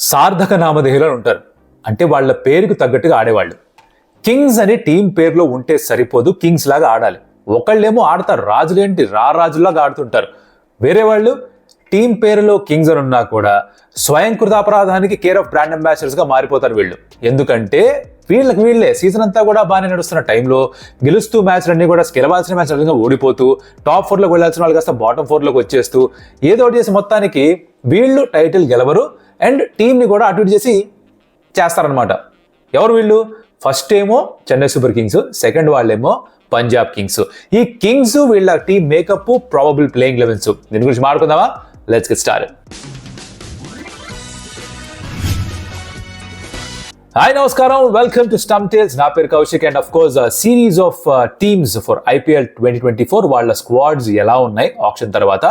సార్థక నామధేయులు అని ఉంటారు. అంటే వాళ్ళ పేరుకు తగ్గట్టుగా ఆడేవాళ్ళు. కింగ్స్ అనే టీం పేరులో ఉంటే సరిపోదు, కింగ్స్ లాగా ఆడాలి. ఒకళ్ళేమో ఆడతారు, రాజులేంటి రాజులాగా ఆడుతుంటారు. వేరే వాళ్ళు టీం పేరులో కింగ్స్ అని ఉన్నా కూడా స్వయం కృతాపరాధానికి కేర్ ఆఫ్ బ్రాండ్ అంబాసిడర్స్ గా మారిపోతారు వీళ్ళు. ఎందుకంటే వీళ్ళే సీజన్ అంతా కూడా బాగానే నడుస్తున్న టైంలో గెలుస్తూ మ్యాచ్లన్నీ కూడా గెలవాల్సిన మ్యాచ్లు ఓడిపోతూ టాప్ 4లోకి వెళ్ళాల్సిన వాళ్ళు కాస్త బాటమ్ 4లోకి వచ్చేస్తూ ఏదో ఒకటి చేసి మొత్తానికి వీళ్ళు టైటిల్ గెలవరు అండ్ టీంని కూడా అటు ఇటు చేసి చేస్తారనమాట. ఎవరు వీళ్ళు? ఫస్ట్ ఏమో చెన్నై సూపర్ కింగ్స్, సెకండ్ వాళ్ళేమో పంజాబ్ కింగ్స్. ఈ కింగ్స్ వీళ్ళ team makeup, probable playing 11s దీని గురించి మాట్లాడుకుందామా? Let's get started. హాయ్, నమస్కారం, వెల్కమ్ టు స్టంప్ టేల్స్. నా పేరు Kaushik and of course series of teams for IPL 2024 వాళ్ళ స్క్వాడ్స్ ఎలా ఉన్నాయి ఆప్షన్ తర్వాత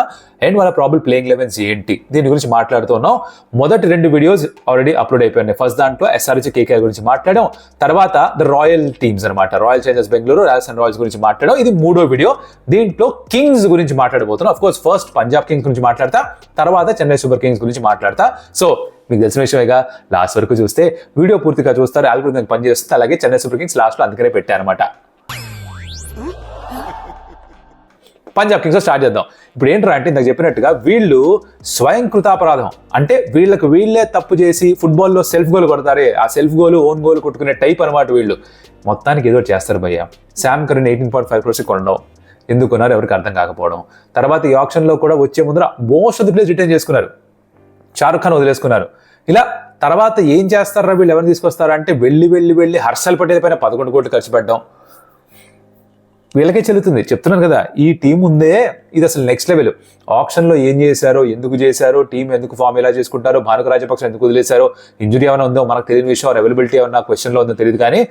అండ్ వాళ్ళ ప్రాబబుల్ ప్లేయింగ్ 11s ఏంటి దీని గురించి మాట్లాడుతూ ఉన్నాం. మొదటి 2 వీడియోస్ ఆల్రెడీ అప్లోడ్ అయిపోయినాయి. ఫస్ట్ దాంట్లో SRH KKR గురించి మాట్లాడాం, తర్వాత ద రాయల్ టీమ్స్ అనమాట, royal Challengers Bengaluru, Rajasthan Royals గురించి మాట్లాడాం. ఇది 3వ వీడియో. దీంట్లో కింగ్స్ గురించి మాట్లాడబోతున్నాం. Of course first Punjab Kings గురించి మాట్లాడతా, తర్వాత చెన్నై సూపర్ కింగ్స్ గురించి మాట్లాడతా. సో మీకు తెలిసిన విషయమేగా, లాస్ట్ వరకు చూస్తే వీడియో పూర్తిగా చూస్తారు, ఆల్గోరిథం పనిచేస్తుంది. అలాగే చెన్నై సూపర్ కింగ్స్ లాస్ట్లో అందుకనే పెట్టారనమాట. పంజాబ్ కింగ్స్ స్టార్ట్ చేద్దాం. ఇప్పుడు ఏంట్రా అంటే ఇందాక చెప్పినట్టుగా వీళ్ళు స్వయం కృతాపరాధం, అంటే వీళ్ళకి వీళ్ళే తప్పు చేసి ఫుట్బాల్లో సెల్ఫ్ గోల్ కొడతారే, ఆ సెల్ఫ్ గోల్ ఓన్ గోల్ కొట్టుకునే టైప్ అనమాట వీళ్ళు. మొత్తానికి ఏదో చేస్తారు భయ్య. శామ్ కరన్ 18.5 crores కొనడం, ఎందుకు కొన్నారు ఎవరికి అర్థం కాకపోవడం. తర్వాత ఈ ఆప్షన్లో కూడా వచ్చే ముందర most of the place return చేసుకున్నారు, షారుఖ్ ఖాన్ వదిలేసుకున్నారు. ఇలా తర్వాత ఏం చేస్తారా వీళ్ళు, ఎవరిని తీసుకొస్తారంటే వెళ్ళి హర్షల్ పటేల్ పైన 11 కోట్లు ఖర్చు పెట్టడం వీళ్ళకే చెల్లుతుంది. చెప్తున్నాను కదా, ఈ టీం ఉందే ఇది అసలు నెక్స్ట్ లెవెల్. ఆప్షన్లో ఏం చేశారో, ఎందుకు చేశారో, టీం ఎందుకు ఫామ్ ఎలా చేసుకుంటారో, భానుక రాజపక్ష ఎందుకు వదిలేశారో, ఇంజురీ ఏమైనా ఉందో మనకు తెలియని విషయం, అవైలబిలిటీ ఏమన్నా క్వశ్చన్లో ఉందో తెలియదు. కానీ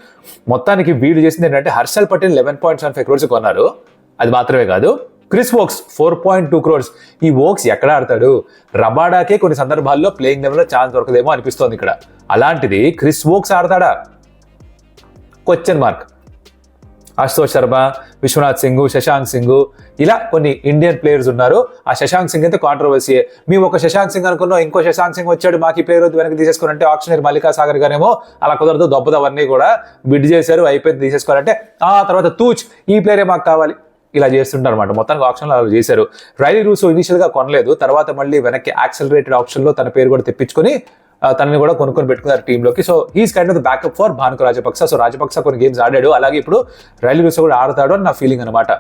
మొత్తానికి వీళ్ళు చేసింది ఏంటంటే హర్షల్ పటేల్ 11.75 crores కొన్నారు. అది మాత్రమే కాదు, క్రిస్ వోక్స్ 4.2 crores. ఈ వోక్స్ ఎక్కడ ఆడతాడు? రబాడాకే కొన్ని సందర్భాల్లో ప్లేయింగ్ లెవెల్లో ఛాన్స్ దొరకదేమో అనిపిస్తోంది ఇక్కడ. అలాంటిది క్రిస్ వోక్స్ ఆడతాడా? Question mark. అశుతోష్ శర్మ, విశ్వనాథ్ సింగ్, శశాంక్ సింగ్, ఇలా కొన్ని ఇండియన్ ప్లేయర్స్ ఉన్నారు. ఆ శశాంక్ సింగ్ అయితే కాంట్రవర్సీయే. మేము ఒక శశాంక్ సింగ్ అనుకున్నాం, ఇంకో శశాంక్ సింగ్ వచ్చాడు, మాకు ఈ ప్లేయర్ వెనక్కి తీసేసుకోవాలంటే ఆప్షనర్ మల్లికా సాగర్ గానేమో అలా కుదరదు, దొబ్బదవన్నీ కూడా బిడ్ చేశారు, అయిపోయింది తీసేసుకోవాలంటే. ఆ తర్వాత తూచ్, ఈ ప్లేయరే మాకు కావాలి, ఇలా చేస్తుంటారు అనమాట. మొత్తానికి ఆప్షన్లో అలా చేశారు. రైలీ రూసో ఇనిషియల్ గా కొనలేదు, తర్వాత మళ్ళీ వెనక్కి యాక్సలరేటెడ్ ఆప్షన్లో తన పేరు కూడా తెప్పించుకొని తనని కూడా కొనుక్కొని పెట్టుకున్నారు టీంలోకి. So he's kind of the backup for Bhanuka Rajapaksa. So Rajapaksa కొన్ని గేమ్స్ ఆడాడు, అలాగే ఇప్పుడు రైలీ రూసో కూడా ఆడతాడు అని నా ఫీలింగ్ అనమాట.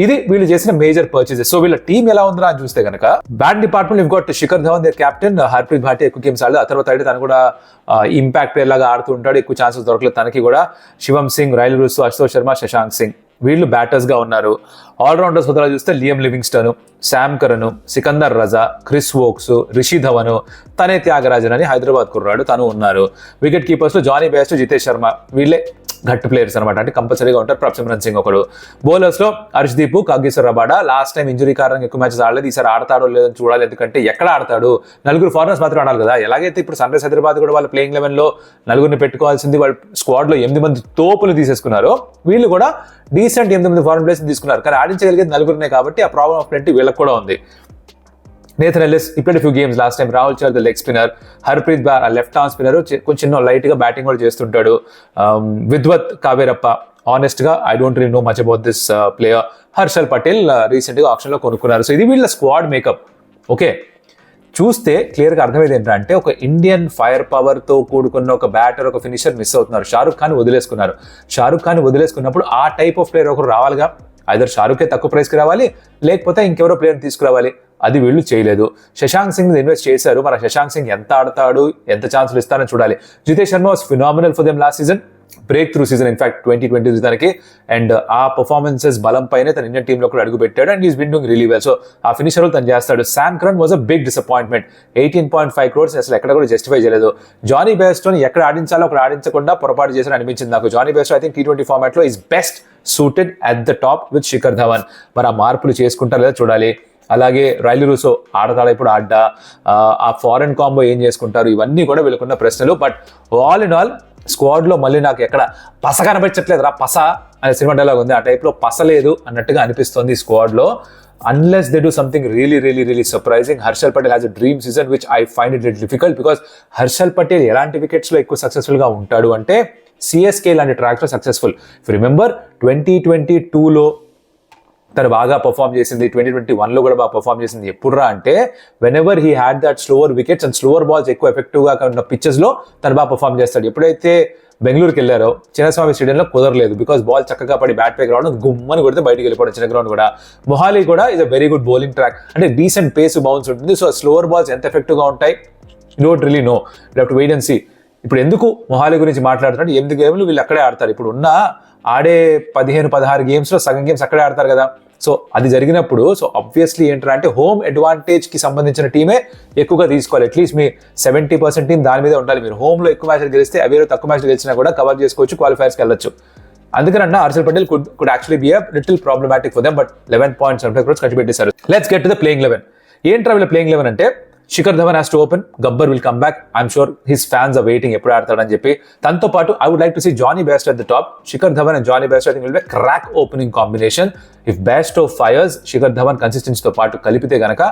ఇది వీళ్ళు చేసిన మేజర్ పర్చేసెస్. సో వీళ్ళ టీం ఎలా ఉందా అని చూస్తే కనుక bat department I've got Shikhar Dhawan their captain, Harpreet Bhatia ఎక్కువ గేమ్స్ ఆడలేదు. ఆ తర్వాత అయితే తను కూడా ఇంపాక్ట్ ప్లేయర్ లాగా ఆడుతూ ఉంటాడు, ఎక్కువ ఛాన్సెస్ దొరకలేదు తనకి కూడా. శివం సింగ్, రైలీ రూసో, అశుతోష్ శర్మ, శశాంక్ సింగ్ వీళ్ళు బ్యాటర్స్ గా ఉన్నారు. ఆల్రౌండర్స్ వదలా చూస్తే Liam Livingstone, Sam Curran, Sikandar Raza, Chris Woakes, Rishi Dhawan, Tanay Thyagarajan అని హైదరాబాద్ కుర్రాడు తను ఉన్నారు. వికెట్ కీపర్స్ లో జానీ బేస్ట్, జితేష్ శర్మ వీళ్ళే గట్టి ప్లేయర్స్ అనమాట, అంటే కంపల్సరీగా ఉంటారు. ప్రప్సిమ్రన్ సింగ్ ఒకడు. బౌలర్స్ లో Harshdeep, Kagiso Rabada. Last time injury కారణంగా ఎక్కువ మ్యాచెస్ ఆడలేదు, ఈసారి ఆడతాడో లేదని చూడాలి. ఎందుకంటే ఎక్కడ ఆడతాడు, 4 ఫారినర్స్ మాత్రం ఆడాలి కదా. ఎలాగైతే ఇప్పుడు సన్ రైజ్ హైదరాబాద్ కూడా వాళ్ళ ప్లేయింగ్ 11లో 4 పెట్టుకోవాల్సింది, వాళ్ళ స్క్వాడ్ లో 8 మంది తోపులు తీసేసుకున్నారు. వీళ్ళు కూడా డీసెంట్ 8 ఫారిన్ ప్లేయర్స్ తీసుకున్నారు, కానీ ఆడించగలిగేది 4 కాబట్టి ఆ ప్రాబ్లమ్ ఆఫ్ ప్లెంటీ వీళ్ళకి కూడా ఉంది. నేథన్ ఎల్లిస్ ఇప్పుడు few games last time. Rahul Chahar the leg spinner, Harpreet Brar left arm spinner, కొంచెం లైట్ గా బ్యాటింగ్ కూడా చేస్తుంటాడు. విద్వత్ కావేరప్ప, ఆనెస్ట్ గా I don't really know much about this player. Harshal Patel recent గా ఆప్షన్ లో కొనుక్కున్నారు. సో ఇది వీళ్ళ స్క్వాడ్ మేకప్. ఓకే, చూస్తే క్లియర్ గా అర్థమైంది ఏంటంటే ఒక ఇండియన్ ఫైర్ పవర్ తో కూడుకున్న ఒక బ్యాటర్, ఒక ఫినిషర్ మిస్ అవుతున్నారు. షారుఖ్ ఖాన్ వదిలేసుకున్నారు. షారుఖ్ ఖాన్ వదిలేసుకున్నప్పుడు ఆ టైప్ ఆఫ్ ప్లేయర్ ఒకరు రావాలిగా. ఐదర్ షారుఖే తక్కువ ప్రైస్కి రావాలి, లేకపోతే ఇంకెవరో ప్లేయర్ తీసుకురావాలి. అది వీళ్ళు చేయలేదు. శశాంక్ సింగ్ ఇన్వెస్ట్ చేశారు, మరి శశాంక్ సింగ్ ఎంత ఆడతాడు, ఎంత ఛాన్సులు ఇస్తారని చూడాలి. Jitesh Sharma was phenomenal for them last season, break through season in fact 2020 తనకి. అండ్ ఆ పర్ఫార్మెన్సెస్ బలం పైనే తన ఇండియన్ టీంలో కూడా అడుగు పెట్టాడు and is been doing really well. So ఆ ఫినిషర్ తను చేస్తాడు. Sam Curran was a big disappointment, 18.5 crores అసలు ఎక్కడ కూడా జస్టిఫై చేయలేదు. జానీ బేస్టోని ఎక్కడ ఆడించాలో అక్కడ ఆడించకుండా పొరపాటు చేశారని అనిపించింది నాకు. Jonny Bairstow I think T20 format లో is best suited at the top with Shikhar Dhawan. మరి ఆ మార్పులు చేసుకుంటారు లేదా చూడాలి. అలాగే రైలీ రూసో ఆడతాడా, ఇప్పుడు ఆడ్డా, ఆ ఫారెన్ కాంబో ఏం చేసుకుంటారు, ఇవన్నీ కూడా వీళ్ళకున్న ప్రశ్నలు. బట్ ఆల్ ఇన్ ఆల్ స్క్వాడ్లో మళ్ళీ నాకు ఎక్కడ పస కనిపించట్లేదు రా పస అనే సినిమా డైలాగ్ ఉంది, ఆ టైప్లో పస లేదు అన్నట్టుగా అనిపిస్తుంది స్క్వాడ్లో. Unless they do something really surprising, Harshal Patel has a dream season which I find it little difficult because Harshal Patel elanti wickets lo ekku successful ga untadu ante CSK లాంటి tracks లో successful. If remember 2022లో తను బాగా perform చేసింది, 2021లో కూడా బాగా perform చేసింది. ఎప్పుడురా అంటే when ever he had that slower wickets and slower balls ఎక్కువ ఎఫెక్టివ్ గా ఉన్న పిచ్చెస్ లో తను బాగా పర్ఫామ్ చేస్తాడు. ఎప్పుడైతే బెంగళూరుకి వెళ్ళారో చిన్నస్వామి స్టేడియంలో కుదరలేదు, బికాస్ బాల్ చక్కగా పడి బ్యాట్ పైకి రావడం గుమ్మని కొడితే బయటికి వెళ్ళిపోవడం చిన్న గ్రౌండ్ కూడా. మొహాలీ కూడా is a very good bowling track, అంటే డీసెంట్ పేస్ బౌన్స్ ఉంటుంది. సో స్లోవర్ బాల్స్ ఎంత ఎఫెక్టివ్ గా ఉంటాయి don't really know, you have to wait and see. ఇప్పుడు ఎందుకు మొహాలీ గురించి మాట్లాడుతున్నాడు, 8 గేమ్లు వీళ్ళు అక్కడే ఆడతారు. ఇప్పుడు ఉన్న ఆడే 15-16 గేమ్స్లో సగం గేమ్స్ అక్కడే ఆడతారు కదా. సో అది జరిగినప్పుడు సో ఆబ్వియస్లీ ఏంటంటే అంటే హోమ్ అడ్వాంటేజ్కి సంబంధించిన టీమే ఎక్కువగా తీసుకోవాలి. అట్లీస్ట్ మీ 70% టీం దాని మీద ఉండాలి. మీరు హోమ్లో ఎక్కువ మ్యాచ్లు గెలిస్తే అవేరో తక్కువ మ్యాచ్లు గెలిచినా కూడా కవర్ చేసుకోవచ్చు, క్వాలిఫైర్స్కి వెళ్ళొచ్చు. అందుకనన్నా Harshal Patel could actually be a little problematic for them, but 11.75 crores ఖర్చు పెట్టేశారు. Let's get to the playing 11. ఏంట్రా వీళ్ళ ప్లేయింగ్ 11 అంటే Shikhar Dhawan has to open, Gabbar will come back. I'm sure his fans are waiting ఎప్పుడు ఆడతాడని చెప్పి. తనతో పాటు I would like to see Jonny Bairstow at the top. Shikhar Dhawan and Jonny Bairstow I think will B crack opening combination. If Bairstow fires, Shikhar Dhawan కన్సిస్టెన్సీతో పాటు కలిపితే గనక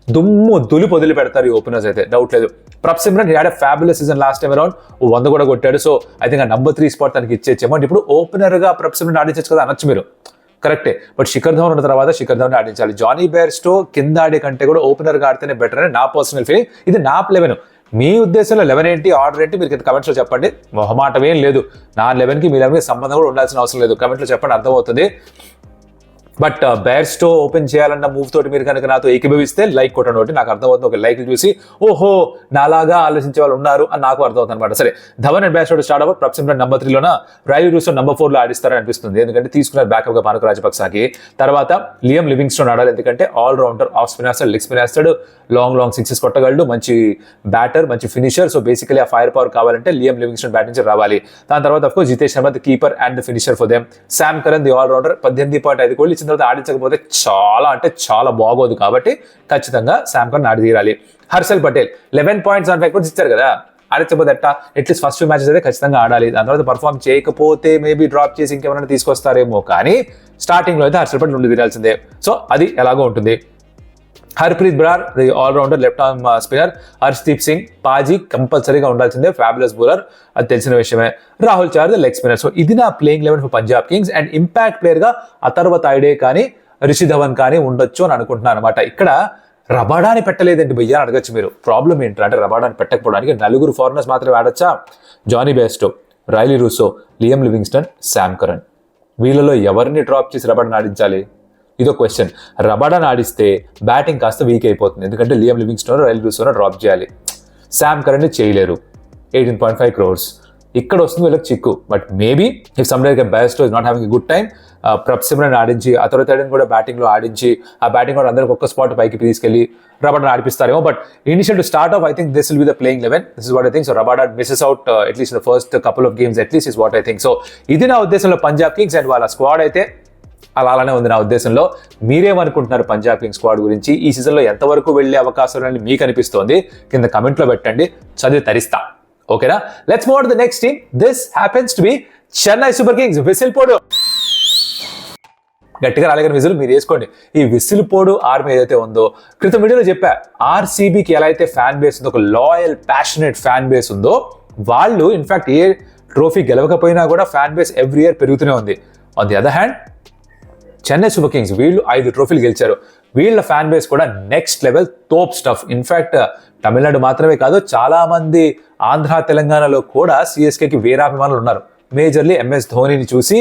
దులిపి వదిలి పెడతారు ఈ ఓపెనర్స్ అయితే, డౌట్ లేదు. Prabhsimran had a fabulous season last time around, 100 కూడా కొట్టాడు. సో ఐ థింక్ ఆ నెంబర్ 3 స్పాట్ తనకి ఇచ్చేమో. ఇప్పుడు ఓపెనర్ గా ప్రప్ సిమ్రన్ ఆడించచ్చు కదా అనొచ్చు మీరు, కరెక్టే. బట్ శిఖర్ ధవన్ ఉన్న తర్వాత శిఖర్ ధవన్ ఆడించాలి. జానీ బేర్స్టో కింద ఆడే కంటే కూడా ఓపెనర్ గా ఆడితేనే బెటర్ అని నా పర్సనల్ ఫీలింగ్. ఇది నా 11. మీ ఉద్దేశంలో 11 ఏంటి, ఆర్డర్ ఏంటి, మీరు కమెంట్స్ లో చెప్పండి. మొహమాటం ఏం లేదు, నా 11కి మీ 11కి సంబంధం కూడా ఉండాల్సిన అవసరం లేదు. కమెంట్ లో చెప్పండి, అర్థమవుతుంది. బట్ బేర్స్టో ఓపెన్ చేయాలన్న మూవ్ తోటి మీరు కనుక నాతో ఏకీభవిస్తే లైక్ కొట్టండి. ఒకటి నాకు అర్థమవుతుంది, ఒక లైక్ చూసి ఓహో నాలాగా ఆలోచించే వాళ్ళు ఉన్నారు అని నాకు అర్థమవుతుంది అనమాట. సరే, ధవన్ అండ్ బేర్స్టో స్టార్ట్ అవ్వ. ప్రప్ సిమ్రన్ నెంబర్ 3లోన, రైలీ రూసో నెంబర్ 4లో ఆడిస్తారని అనిపిస్తుంది, ఎందుకంటే తీసుకున్నారు బ్యాకప్ గా పానక రాజపక్సాకి. తర్వాత లియం లివింగ్స్టోన్ ఆడాలి, ఎందుకంటే ఆల్ రౌండర్, ఆఫ్ స్పిన్ వేస్తాడు, లెగ్ స్పిన్ వేస్తాడు, లాంగ్ సిక్సెస్ కొట్టగలడు, మంచి బ్యాటర్, మంచి ఫినిషర్. సో బేసికలీ ఆ ఫైర్ పవర్ కావాలంటే లియం లివింగ్స్టోన్ బ్యాట్ నుంచి రావాలి. దాని తర్వాత of course Jitesh Sharma the keeper and the finisher for them. Sam Curran the all-rounder, 18.5 కోట్లు ఇచ్చిన తర్వాత ఆడించకపోతే చాలా బాగోదు, కాబట్టి ఖచ్చితంగా శామ్ కరన్ ఆడి తీరాలి. హర్షల్ పటేల్ 11.75 crores ఇచ్చారు కదా, ఆడించకపోతే అట్లీస్ట్ ఫస్ట్ 2 మ్యాచెస్ అయితే ఖచ్చితంగా ఆడాలి. దాని తర్వాత పర్ఫార్మ్ చేయకపోతే మేబీ డ్రాప్ చేసి ఇంకేమైనా తీసుకొస్తారేమో, కానీ స్టార్టింగ్ లో అయితే హర్షల్ పటేల్ ఉండి తీరాల్సిందే. సో అది ఎలాగో ఉంటుంది. Harpreet Brar the allrounder, left arm spinner. Harshdeep Singh, పాజీ కంపల్సరీగా ఉండాల్సిందే, ఫ్యాబులస్ బౌలర్, అది తెలిసిన విషయమే. Rahul Chahar the leg spinner. So ఇది నా playing 11 for Punjab kings. And impact player గా అథర్వ తాయిడే కానీ రిషి ధవన్ కానీ ఉండొచ్చు అని అనుకుంటున్నాను అనమాట. ఇక్కడ రబాడాని పెట్టలేదండి భయ్యా అని అడగచ్చు మీరు. ప్రాబ్లం ఏంటంటే రబాడాని పెట్టకపోవడానికి 4 ఫారినర్స్ మాత్రమే ఆడొచ్చా? Jonny Bairstow, Rilee Rossouw, Liam Livingstone, Sam Curran, వీళ్ళలో ఎవరిని డ్రాప్ చేసి రబాడాని ఆడించాలి? ఇదో క్వశ్చన్. రబాడాని ఆడిస్తే బ్యాటింగ్ కాస్త వీక్ అయిపోతుంది, ఎందుకంటే లియం లివింగ్స్టోన్, రైలీ రూసోను డ్రాప్ చేయాలి. శామ్ కరన్ని చేయలేరు, 18.5 crores. ఇక్కడ వస్తుంది వీళ్ళకి చిక్కు. But maybe if some like Bairstow is not having a good time, Prabhsimran ఆడించి ఆ తర్వాత కూడా బ్యాటింగ్ లో ఆడించి ఆ బ్యాటింగ్ కూడా అందరికి ఒక్క స్పాట్ పైకి తీసుకెళ్లి రబాడాని ఆడిపిస్తారేమో. But initial to start off I think this will be the playing 11. This is what I think. So Rabada misses out at least the first couple of games at least is what I think. So ఇది నా ఉద్దేశంలో Punjab kings. And వాళ్ళ squad అయితే అలానే ఉంది నా ఉద్దేశంలో. మీరేమనుకుంటున్నారు పంజాబ్ కింగ్స్ స్క్వాడ్ గురించి? ఈ సీజన్లో ఎంతవరకు వెళ్లే అవకాశాలు మీకు అనిపిస్తోంది? కింద కమెంట్ లో పెట్టండి, చదివి తరిస్తా. ఓకేనా? Let's move to the next team. This happens to be Chennai super Kings. Whistle పోడు, గట్టిగా రాలేని విజిల్ మీరు వేసుకోండి. ఈ విసిల్ పోడు ఆర్మీ ఏదైతే ఉందో, క్రితం వీడియోలో చెప్పా, ఆర్సీబీకి ఎలా అయితే ఫ్యాన్ బేస్ ఉందో, ఒక లాయల్ ప్యాషనేట్ ఫ్యాన్ బేస్ ఉందో, వాళ్ళు ఇన్ఫాక్ట్ ఏ ట్రోఫీ గెలవకపోయినా కూడా ఫ్యాన్ బేస్ ఎవ్రీ ఇయర్ పెరుగుతూనే ఉంది. On the other hand Chennai super kings వీళ్ళు 5 ట్రోఫీలు గెలిచారు. వీళ్ళ ఫ్యాన్ బేస్ కూడా నెక్స్ట్ లెవెల్, తోప్ స్టఫ్. ఇన్ఫాక్ట్ తమిళనాడు మాత్రమే కాదు, చాలా మంది ఆంధ్ర తెలంగాణలో కూడా సిఎస్కేకి వీరాభిమానులు ఉన్నారు. మేజర్లీ ఎంఎస్ ధోనిని చూసి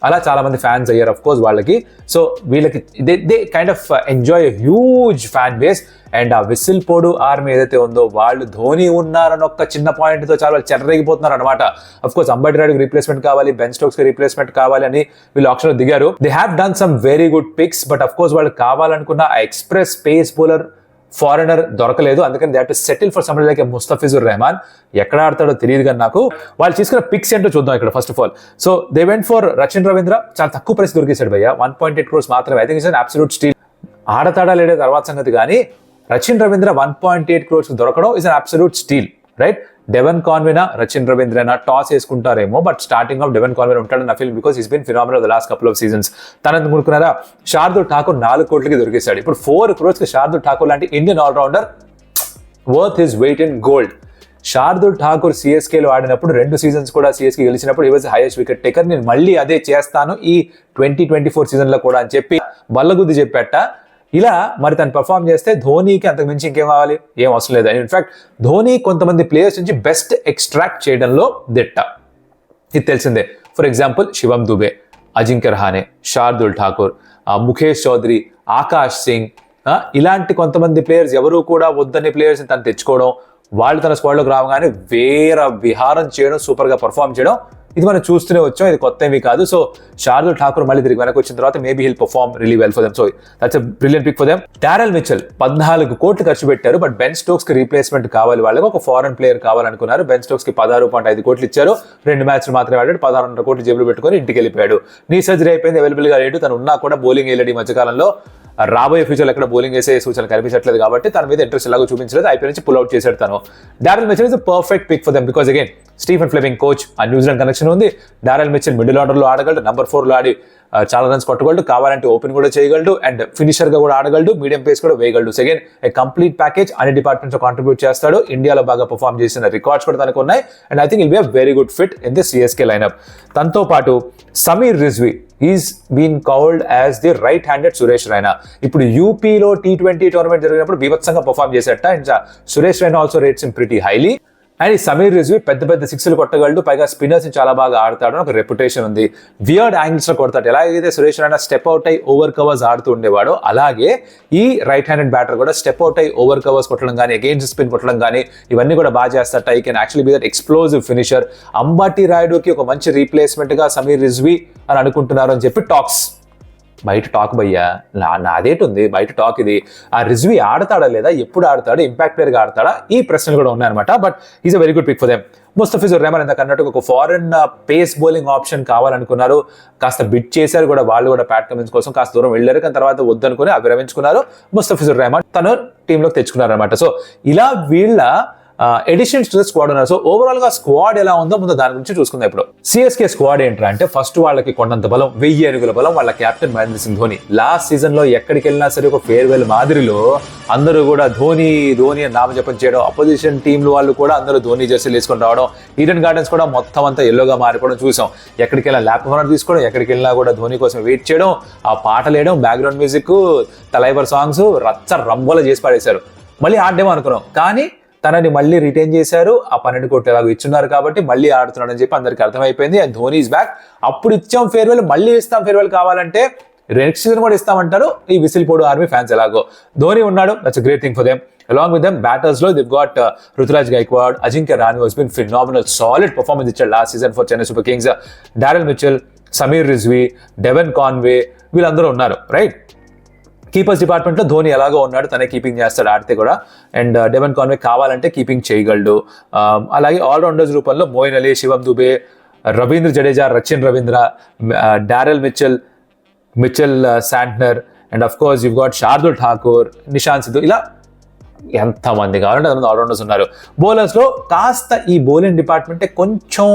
అలా చాలా మంది ఫ్యాన్స్ అయ్యారు అఫ్ కోర్స్ వాళ్ళకి. సో వీళ్ళకి they kind of enjoy huge fan base. And ఆ విసిల్ పోడు ఆర్మీ ఏదైతే ఉందో, వాళ్ళు ధోని ఉన్నారని ఒక్క చిన్న పాయింట్తో చాలా వాళ్ళు చెర్రగిపోతున్నారు అనమాట. అఫ్ కోర్స్ అంబటి రాయుడుకి రీప్లేస్మెంట్ కావాలి, బెన్ స్టోక్స్కి రీప్లేస్మెంట్ కావాలి అని వీళ్ళు ఆప్షన్లో దిగారు. They have done some very good picks, but of course వాళ్ళు కావాలనుకున్న ఆ ఎక్స్ప్రెస్ పేస్ బౌలర్ ఫారినర్ దొరకలేదు. అందుకని they have to settle for somebody like Mustafizur Rahman. ఎక్కడ ఆడతాడో తెలియదు కానీ నాకు. వాళ్ళు తీసుకున్న పిక్స్ ఏంటో చూద్దాం ఇక్కడ. First of all, so they went for Rachin Ravindra. చాలా తక్కువ ప్రైస్ దొరికేశాడు భయ్య, 1.8 crores మాత్రమే. I think it's an absolute steal. ఆడతాడా లేడే తర్వాత సంగతి, కానీ రచిన్ రవీంద్ర 1.8 crores దొరకడం is an absolute steal, right? Devon కాన్వేనా రచిన్ రవీంద్రనా టాస్ వేసుకుంటారేమో, but starting off Devon Conway ఉంటాడని నా feel, because is been phenomenal the last couple of seasons. తనని అనుకున్నారా, శార్దుల్ ఠాకూర్ 4 కోట్లకి దొరికేశాడు. ఇప్పుడు 4 crores కి శార్దుల్ ఠాకూర్ లాంటి Indian allrounder worth his weight in gold. Shardul Thakur సిఎస్కేలో ఆడినప్పుడు 2 seasons కూడా సిఎస్కే గెలిచినప్పుడు ఈ వాజ్ హైయెస్ట్ వికెట్ టేకర్. నేను మళ్ళీ అదే చేస్తాను ఈ 2024 సీజన్లో కూడా అని చెప్పి బల్లగుద్ది చెప్పాట. ఇలా మరి తను పర్ఫామ్ చేస్తే ధోనీకి అంతకు మించి ఇంకేం కావాలి, ఏం అవసరం లేదు. ఇన్ఫాక్ట్ ధోని కొంతమంది ప్లేయర్స్ నుంచి బెస్ట్ ఎక్స్ట్రాక్ట్ చేయడంలో దిట్ట, ఇది తెలిసిందే. ఫర్ ఎగ్జాంపుల్ శివం దుబే, అజింక్య రహానే, శార్దుల్ ఠాకూర్, ముఖేష్ చౌదరి, ఆకాష్ సింగ్, ఇలాంటి కొంతమంది ప్లేయర్స్ ఎవరు కూడా వద్దని ప్లేయర్స్ని తను తెచ్చుకోవడం, వాళ్ళు తన స్క్వాడ్లోకి రావగానే వేరే విహారం చేయడం, సూపర్గా పర్ఫామ్ చేయడం, ఇది మనం చూస్తూనే వచ్చాం. ఇది కొత్త ఏమీ కాదు. సో శార్దుల్ ఠాకూర్ మళ్ళీ తిరిగి వెనక్కి వచ్చిన తర్వాత maybe he'll perform really well for them. So that's a brilliant pick for them. Daryl Mitchell 14 కోట్లు ఖర్చు పెట్టారు, బట్ బెన్ స్టోక్స్ కి రీప్లేస్మెంట్ కావాలి, వాళ్ళకి ఒక ఫారెన్ ప్లేయర్ కావాలనుకున్నారు. బెన్ స్టోక్స్ కి 16.5 కోట్లు ఇచ్చారు, 2 మ్యాచ్లు మాత్రమే ఆడాడు, 16.5 కోట్లు జేబులు పెట్టుకొని ఇంటికి వెళ్ళిపోయాడు. నీ సర్జరీ అయిపోయింది, అవైలబుల్ గా లేడు, తను ఉన్నా కూడా బౌలింగ్ వేయలేడు ఈ మధ్యకాలంలో. రాబోయే ఫ్యూచర్లో ఎక్కడ బౌలింగ్ వేసే సూచనలు కనిపించట్లేదు కాబట్టి తన మీద ఇంట్రెస్ట్ ఎలాగో చూపించలేదు, ఐపీఎల్ నుంచి పుల్ అవుట్ చేశాడు తను. Daryl Mitchell is perfect pick for them, because again Stephen Fleming coach, ఆ న్యూజిలాండ్ కనెక్షన్ ఉంది. డారెల్ మిచెల్ మిడిల్ ఆర్డర్లో ఆడగలడు, నంబర్ 4లో ఆడి చాలా రన్స్ కొట్టగలడు, కావాలంటే ఓపెన్ కూడా చేయగలడు, అండ్ ఫినిషర్ గా కూడా ఆడగలడు, మీడియం పేస్ కూడా వేయగలడు. సెకండ్ ఏ కంప్లీట్ ప్యాకేజ్, అన్ని డిపార్ట్మెంట్స్ కాంట్రిబ్యూట్ చేస్తాడు. ఇండియాలో బాగా పర్ఫామ్ చేసిన రికార్డ్స్ కూడా తనకు ఉన్నాయి, and I think will be a very good fit in the CSK lineup. తనతో పాటు Sameer Rizvi is been called as the right handed Suresh Raina. ఇప్పుడు యూపీలో T20 టోర్నమెంట్ జరిగినప్పుడు బీభత్సంగా పర్ఫామ్ చేసేట, and Suresh Raina also rates in pretty highly. And ఈ సమీర్ రిజ్వీ పెద్ద పెద్ద 6లు కొట్టగలడు, పైగా స్పిన్నర్స్ చాలా బాగా ఆడతాడు అని ఒక రెప్యుటేషన్ ఉంది. వియర్డ్ యాంగిల్స్ లో కొడతాడు. ఎలాగైతే సురేష్ రైనా స్టెప్ అవుట్ అయ్యి ఓవర్ కవర్స్ ఆడుతూ ఉండేవాడు, అలాగే ఈ రైట్ హ్యాండెడ్ బ్యాటర్ కూడా స్టెప్ అవుట్ అయ్యి ఓవర్ కవర్స్ కొట్టడం కానీ, అగైన్స్ స్పిన్ కొట్టడం కానీ, ఇవన్నీ కూడా బాగా చేస్తాట. ఈ can actually be that explosive finisher. Ambati రాయుడుకి ఒక మంచి రీప్లేస్మెంట్ గా సమీర్ రిజ్వీ అని అనుకుంటున్నారు అని చెప్పి టాక్స్. బయట టాక్ భయ్యా, నాదేటుంది బయట టాక్ ఇది. ఆ రిజ్వీ ఆడతాడా లేదా, ఎప్పుడు ఆడతాడు, ఇంపాక్ట్ ప్లేయర్ గా ఆడతాడా, ఈ ప్రశ్నలు కూడా ఉన్నాయన్నమాట. But is a very good pick for them. Mustafizur Rahman ఇందాక అన్నట్టు ఒక ఫారెన్ పేస్ బౌలింగ్ ఆప్షన్ కావాలనుకున్నారు, కాస్త బిట్ చేశారు కూడా వాళ్ళు కూడా, ప్యాట్ కమిన్స్ కోసం కాస్త దూరం వెళ్ళారు, కానీ తర్వాత వద్దనుకుని విరమించుకున్నారు. ముస్తఫిజుర్ రెహమాన్ తను టీంలోకి తెచ్చుకున్నారు అనమాట. సో ఇలా వీళ్ళ ఎడిషన్స్ టు ద స్క్వాడ్ ఉన్నారు. సో ఓవరాల్ గా స్క్వాడ్ ఎలా ఉందో ముందు దాని గురించి చూసుకుందాం. ఇప్పుడు సిఎస్కే స్క్వాడ్ ఏంటంటే, అంటే ఫస్ట్ వాళ్ళకి కొండంత బలం, 1000 అడుగుల బలం వాళ్ళ captain Mahendra Singh Dhoni. Last season లో ఎక్కడికి వెళ్ళినా సరే ఒక ఫేర్వెల్ మాదిరిలో అందరూ కూడా ధోని ధోని అని నామజపం చేయడం, అపోజిషన్ టీంలు వాళ్ళు కూడా అందరూ ధోని జెర్సీలు వేసుకొని రావడం, ఈడెన్ గార్డెన్స్ కూడా మొత్తం అంతా ఎల్లోగా మారిపోవడం చూసాం. ఎక్కడికి వెళ్ళినా ల్యాప్ ఓనర్ తీసుకోవడం, ఎక్కడికి వెళ్ళినా కూడా ధోని కోసం వెయిట్ చేయడం, ఆ పాటలు వేయడం, బ్యాక్గ్రౌండ్ మ్యూజిక్, తలైవర్ సాంగ్స్ రచ్చ రంబోలా చేసి పడేశారు. మళ్ళీ ఆడేమో అనుకున్నాం, కానీ తనని మళ్ళీ రిటైన్ చేశారు. ఆ 12 కోట్లు ఎలాగో ఇచ్చున్నారు కాబట్టి మళ్ళీ ఆడుతున్నాడు అని చెప్పి అందరికి అర్థమైపోయింది. And Dhoni is back. అప్పుడు ఇచ్చాం ఫేర్వెల్, మళ్ళీ ఇస్తాం ఫేర్వెల్ కావాలంటే, నెక్స్ట్ సీజన్ కూడా ఇస్తామంటారు ఈ విసిల్పోడు ఆర్మీ ఫ్యాన్స్. ఎలాగో ధోని ఉన్నాడు, that's a great thing for them. Along with them, batters lo they've got Ruturaj Gaikwad, Ajinkya Rahane has been phenomenal, solid performance ichchadu last season for Chennai Super Kings. Daryl Mitchell, Samir Rizvi, Devon Conway, వీళ్ళందరూ ఉన్నారు, right. Keepers డిపార్ట్మెంట్లో ధోని ఎలాగో ఉన్నాడు, తనే keeping చేస్తాడు ఆడితే కూడా. And Devon Conway కావాలంటే కీపింగ్ చేయగలడు. అలాగే ఆల్రౌండర్స్ రూపంలో Moeen Ali, Shivam Dube, Ravindra Jadeja, Rachin Ravindra, Daryl Mitchell Santner, and of course you got Shardul Thakur, Nishant Sidhu, ఇలా ఎంతమంది కావాలంటే అంతమంది ఆల్రౌండర్స్ ఉన్నారు. బౌలర్స్లో కాస్త ఈ బౌలింగ్ డిపార్ట్మెంటే కొంచెం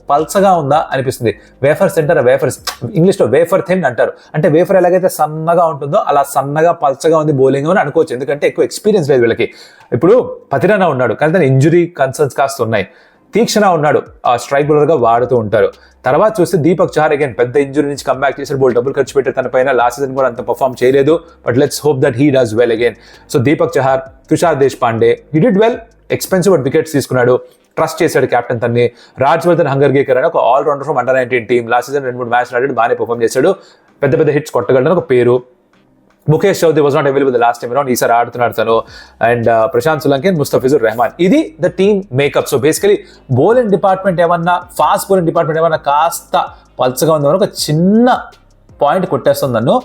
పల్చగా ఉందా అనిపిస్తుంది. వేఫర్ సెంటర్, ఇంగ్లీష్లో వేఫర్ థిన్ అంటారు. అంటే వేఫర్ ఎలాగైతే సన్నగా ఉంటుందో అలా సన్నగా పల్చగా ఉంది బౌలింగ్ అని అనుకోవచ్చు, ఎందుకంటే ఎక్కువ ఎక్స్పీరియన్స్ లేదు వీళ్ళకి. ఇప్పుడు పతిరానా ఉన్నాడు, కానీ తన ఇంజురీ కన్సర్న్స్ కాస్త ఉన్నాయి. తీక్షణ ఉన్నాడు, ఆ స్ట్రైక్ బౌలర్ గా వాడుతూ ఉంటారు. తర్వాత చూస్తే దీపక్ చహర్ అగైన్ పెద్ద ఇంజురీ నుంచి కమ్బ్యాక్ చేశాడు, బోల్ డబ్బులు ఖర్చు పెట్టారు తన పైన. లాస్ట్ సీజన్ కూడా అంత పర్ఫామ్ చేయలేదు, but let's hope that he does well again. So Deepak Chahar, Tushar Deshpande, he did well, expensive but wickets తీసుకున్నాడు, ట్రస్ట్ చేశాడు కెప్టెన్ తన్ని. రాజ్వర్ధన్ హంగర్గేకర్ అని ఒక all-rounder from under nineteen team, last season 2-3 మ్యాచ్లు ఆడాడు, బాగానే పర్ఫామ్ చేశాడు, పెద్ద పెద్ద హిట్స్ కొట్టగలడని ఒక పేరు. Mukesh Choudhary was not available the last time around, ఈసారి ఆడుతున్నాడు తను. అండ్ ప్రశాంత్ సోలంకి, ముస్తఫిజుర్ రెహమాన్, ఇది the team makeup. So basically bowling department ఏమన్నా, ఫాస్ట్ బౌలింగ్ డిపార్ట్మెంట్ ఏమన్నా కాస్త పల్చగా ఉందని ఒక చిన్న పాయింట్ కొట్టేస్తుంది నన్ను.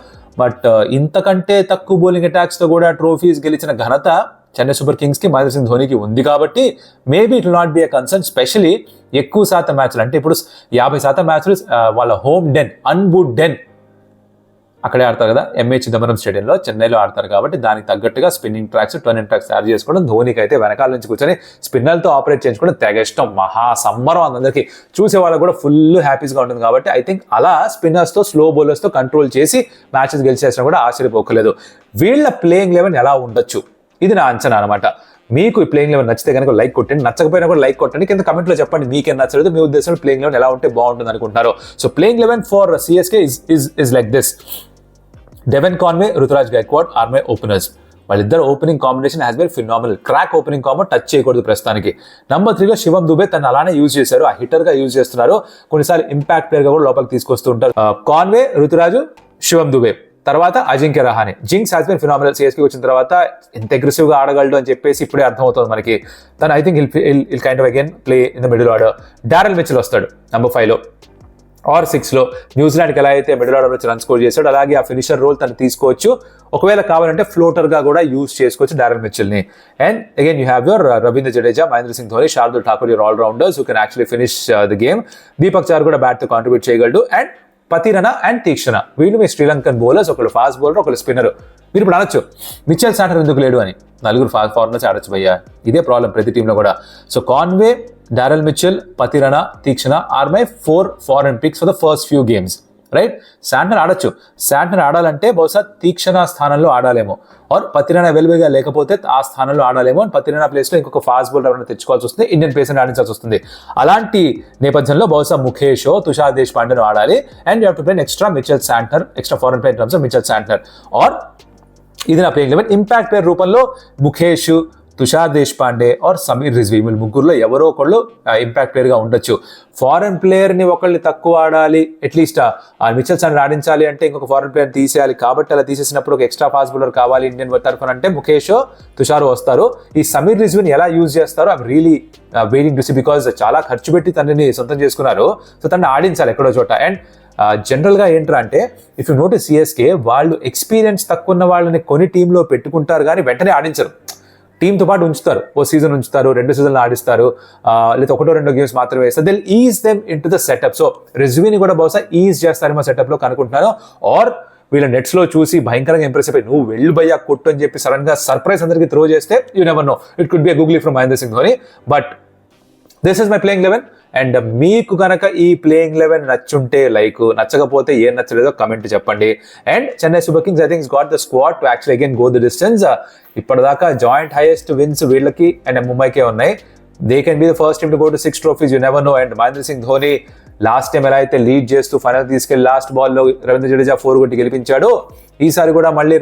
బట్ ఇంతకంటే తక్కువ బౌలింగ్ అటాక్స్తో కూడా ట్రోఫీస్ గెలిచిన ఘనత చెన్నై సూపర్ కింగ్స్కి, మహేంద్ర సింగ్ ధోనికి ఉంది కాబట్టి maybe it will not be a concern. Especially ఎక్కువ శాతం మ్యాచ్లు అంటే ఇప్పుడు 50% మ్యాచ్లు వాళ్ళ హోమ్ డెన్, అన్బూట్ డెన్ అక్కడే ఆడతారు కదా, ఎంఏ చిదంబరం స్టేడియంలో, చెన్నైలో ఆడతారు కాబట్టి దానికి తగ్గట్టుగా స్పిన్నింగ్ ట్రాక్స్, టర్నింగ్ ట్రాక్స్ తయారు చేసుకోవడం, ధోనికి అయితే వెనకాల నుంచి కూర్చొని స్పిన్నర్లతో ఆపరేట్ చేయించుకోవడం తెగ ఇష్టం, మహా సమ్మరం అందరికీ, చూసే వాళ్ళకి కూడా ఫుల్ హ్యాపీగా ఉంటుంది. కాబట్టి ఐ థింక్ అలా స్పిన్నర్స్తో స్లో బౌలర్స్తో కంట్రోల్ చేసి మ్యాచెస్ గెలిచేసినా కూడా ఆశ్చర్యపోకలేదు. వీళ్ళ ప్లేయింగ్ 11 ఎలా ఉండొచ్చు, ఇది నా అంచనా అనమాట. మీకు ఈ ప్లేయింగ్ 11 నచ్చితే కనుక లైక్ కొట్టండి, నచ్చకపోయినా కూడా లైక్ కొట్టండి, కింద కమెంట్లో చెప్పండి మీకేం నచ్చలేదు, మీ ఉద్దేశంలో ప్లేయింగ్ 11 ఎలా ఉంటే బాగుంటుంది అనుకుంటున్నారు. So playing 11 for CSK is like this. Devon Conway, Ruturaj Gaikwad are my openers. వాళ్ళిద్దరు opening combination has been phenomenal. Crack opening combo touch చేయకూడదు ప్రస్తుతానికి. నెంబర్ 3లో శివం దుబే, తను అలానే యూజ్ చేశారు, ఆ హిట్టర్గా యూజ్ చేస్తున్నారు, కొన్నిసార్లు ఇంపాక్ట్ ప్లేయర్గా కూడా లోపలికి తీసుకొస్తూ ఉంటారు. కాన్వే, రుతురాజు, శివం దుబే, తర్వాత Ajinkya Rahane. Jinks has been phenomenal. CSK వచ్చిన తర్వాత ఎంత అగ్రెసివ్గా ఆడగలడు అని చెప్పేసి ఇప్పుడే అర్థమవుతుంది మనకి. తను I think he'll kind of again play in the middle order. Daryl Mitchell వస్తాడు నెంబర్ 5లో ఆర్ 6లో. న్యూజిలాండ్కి ఎలా అయితే మిడిల్ ఆర్డర్ వచ్చి రన్ స్కోర్ చేశాడు, అలాగే ఆ ఫినిషర్ రోల్ తను తీసుకోవచ్చు. ఒకవేళ కావాలంటే ఫ్లోటర్గా కూడా యూజ్ చేసుకోవచ్చు డారెల్ మిచెల్ని. And again you have your Ravindra Jadeja, Mahendra Singh Dhoni, Shardul Thakur, your all rounders who can actually finish the game. Deepak Chahar కూడా బ్యాట్తో కాంట్రిబ్యూట్ చేయగలడు. అండ్ పతిరణ అండ్ తీక్షణ, వీళ్ళు మీ శ్రీలంకన్ బౌలర్స్, ఒకళ్ళు ఫాస్ట్ బౌలర్, ఒకళ్ళు స్పిన్నర్. మీరు ఇప్పుడు అనొచ్చు మిచెల్ శాంటర్ ఎందుకు లేడు అని, నలుగురు ఫారినర్స్ ఆడొచ్చు భయ్యా, ఇదే ప్రాబ్లం ప్రతి టీంలో కూడా. So Conway, Daryl Mitchell, Pathirana, Theekshana are my 4 foreign picks for the first few games, right. Santner ఆడొచ్చు, శాంటర్ ఆడాలంటే బహుశా తీక్షణ స్థానంలో ఆడాలేమో, ఆర్ పతిరణ అవైలబుల్గా లేకపోతే ఆ స్థానంలో ఆడాలేమో, పతిరణ ప్లేస్లో ఇంకొక ఫాస్ట్ బౌలర్ ఎవరైనా తెచ్చుకోవాల్సి వస్తుంది, ఇండియన్ పేసర్ని ఆడించాల్సి వస్తుంది. అలాంటి నేపథ్యంలో బహుశా ముఖేషో, తుషార్ దేశ్పాండేను ఆడాలి. And you have to play extra Mitchell Santner, extra foreign player in terms of Mitchell Santner. Or ఇది నా ప్లేయింగ్ 11. ఇంపాక్ట్ ప్లేయర్ రూపంలో ముఖేష్, తుషార్ దేశ్పాండే ఆర్ సమీర్ రిజ్వీ, వీళ్ళు ముగ్గురులో ఎవరో ఒకళ్ళు ఇంపాక్ట్ ప్లేయర్గా ఉండొచ్చు. ఫారెన్ ప్లేయర్ని ఒకళ్ళు తక్కువ ఆడాలి, అట్లీస్ట్ మిచెల్ శాంటర్ ఆడించాలి అంటే ఇంకొక ఫారెన్ ప్లేయర్ తీసేయాలి. కాబట్టి అలా తీసేసినప్పుడు ఒక ఎక్స్ట్రా ఫాస్ట్ బౌలర్ కావాలి ఇండియన్ తరఫున అంటే ముఖేష్, తుషార్ వస్తారు. ఈ సమీర్ రిజ్వీని ఎలా యూజ్ చేస్తారో I'm really waiting to see, because చాలా ఖర్చు పెట్టి తనని సొంతం చేసుకున్నారు. సో తనని ఆడించాలి ఎక్కడో చోట. అండ్ జనరల్గా ఏంట్రా అంటే ఇఫ్ యూ నోటీస్ CSK వాళ్ళు ఎక్స్పీరియన్స్ తక్కువ ఉన్న వాళ్ళని కొన్ని టీంలో పెట్టుకుంటారు కానీ వెంటనే ఆడించరు, టీంతో పాటు ఉంచుతారు. ఓ సీజన్ ఉంచుతారు, 2 సీజన్లు ఆడిస్తారు, లేదా 1-2 గేమ్స్ మాత్రమే వేస్తారు. దిల్ is them into the setup. So రిజ్వీని కూడా బహుశా ఈజ్ చేస్తారేమో సెటప్లో కనుకుంటున్నాను. ఆర్ వీళ్ళ నెట్స్లో చూసి భయంకరంగా ఇంప్రెస్ అయిపోయి నువ్వు వెళ్ళు భయ్యా కొట్టు అని చెప్పి సడన్గా సర్ప్రైజ్ అందరికీ త్రో చేస్తే you never know, it could be a googly from Mahendra Singh Dhoni. But this is my playing 11. And మీకు కనుక ఈ ప్లేయింగ్ 11 నచ్చుంటే లైక్, నచ్చకపోతే ఏం నచ్చలేదో కమెంట్ చెప్పండి. And Chennai super Kings I think got the squad to actually again go the distance. ఇప్పటిదాకా joint highest wins వీళ్ళకి అండ్ ముంబైకే ఉన్నాయి. They can be the first team to go to 6 trophies, you never know. And Mahendra Singh Dhoni last time ఎలా అయితే lead చేస్తూ final తీసుకెళ్లి last బాల్లో Ravindra Jadeja 4 కొట్టి గెలిపించాడు, ఈసారి కూడా మళ్ళీ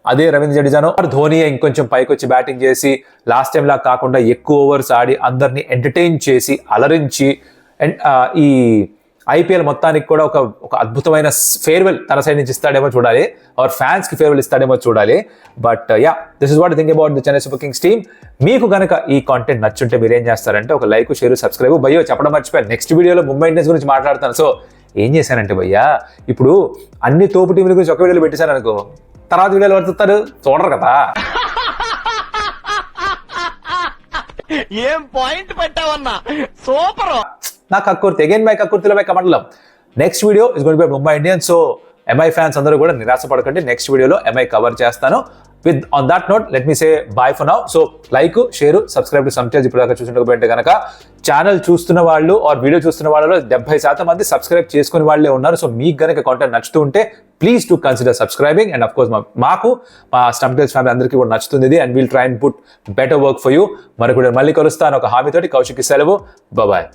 అదే రవీంద్ర జడేజాను ధోని ఇంకొంచెం పైకి వచ్చి బ్యాటింగ్ చేసి లాస్ట్ టైం లా కాకుండా ఎక్కువ ఓవర్స్ ఆడి అందరినీ ఎంటర్టైన్ చేసి అలరించి అండ్ ఈ IPL మొత్తానికి కూడా ఒక అద్భుతమైన ఫేర్వెల్ తన సైడ్ నుంచి ఇస్తాడేమో చూడాలి, ఆర్ ఫ్యాన్స్కి ఫేర్వెల్ ఇస్తాడేమో చూడాలి. But yeah, this is what I think about the Chennai super Kings team. మీకు కనుక ఈ కాంటెంట్ నచ్చుంటే మీరు ఏం చేస్తారంటే ఒక లైక్, షేర్, సబ్స్క్రైబ్. భయ్యో చెప్పడం మర్చిపోయాను, నెక్స్ట్ వీడియోలో ముంబై ఇండియన్స్ గురించి మాట్లాడతాను. సో ఏం చేశానంటే భయ్యా, ఇప్పుడు అన్ని తోపు టీంల గురించి ఒక వీడియోలో పెట్టేశాను అనుకో, తర్వాత వీడియోలు పడుతారు చూడరు కదా. ఏం పాయింట్ పెట్టావన్నా, సూపర్. నా కక్కుర్తి అగైన్ మై కక్కుర్తిలో మై కమండలం. Next video is going to be Mumbai Indians. So MI fans అందరూ కూడా నిరాశపడకండి, నెక్స్ట్ వీడియోలో MI కవర్ చేస్తాను. With on that note let me say bye for now. So like, share, subscribe to sometimes. ఇప్పుడు దాకా చూసినట్టు కనుక ఛానల్ చూస్తున్న వాళ్ళు ఆర్ వీడియో చూస్తున్న వాళ్ళలో 70% మంది సబ్స్క్రైబ్ చేసుకునే వాళ్ళే ఉన్నారు. సో మీకు కనుక కాంటెంట్ నచ్చుతూ ఉంటే please to consider subscribing. And of course మాకు మా స్టంప్టైల్స్ ఫ్యామిలీ అందరికీ కూడా నచ్చుతుంది ఇది. And will try and put better work for you. మరొకటి మళ్ళీ కలుస్తాను ఒక హామీతోటి. కౌశిక్కి సెలవు. బాయ్.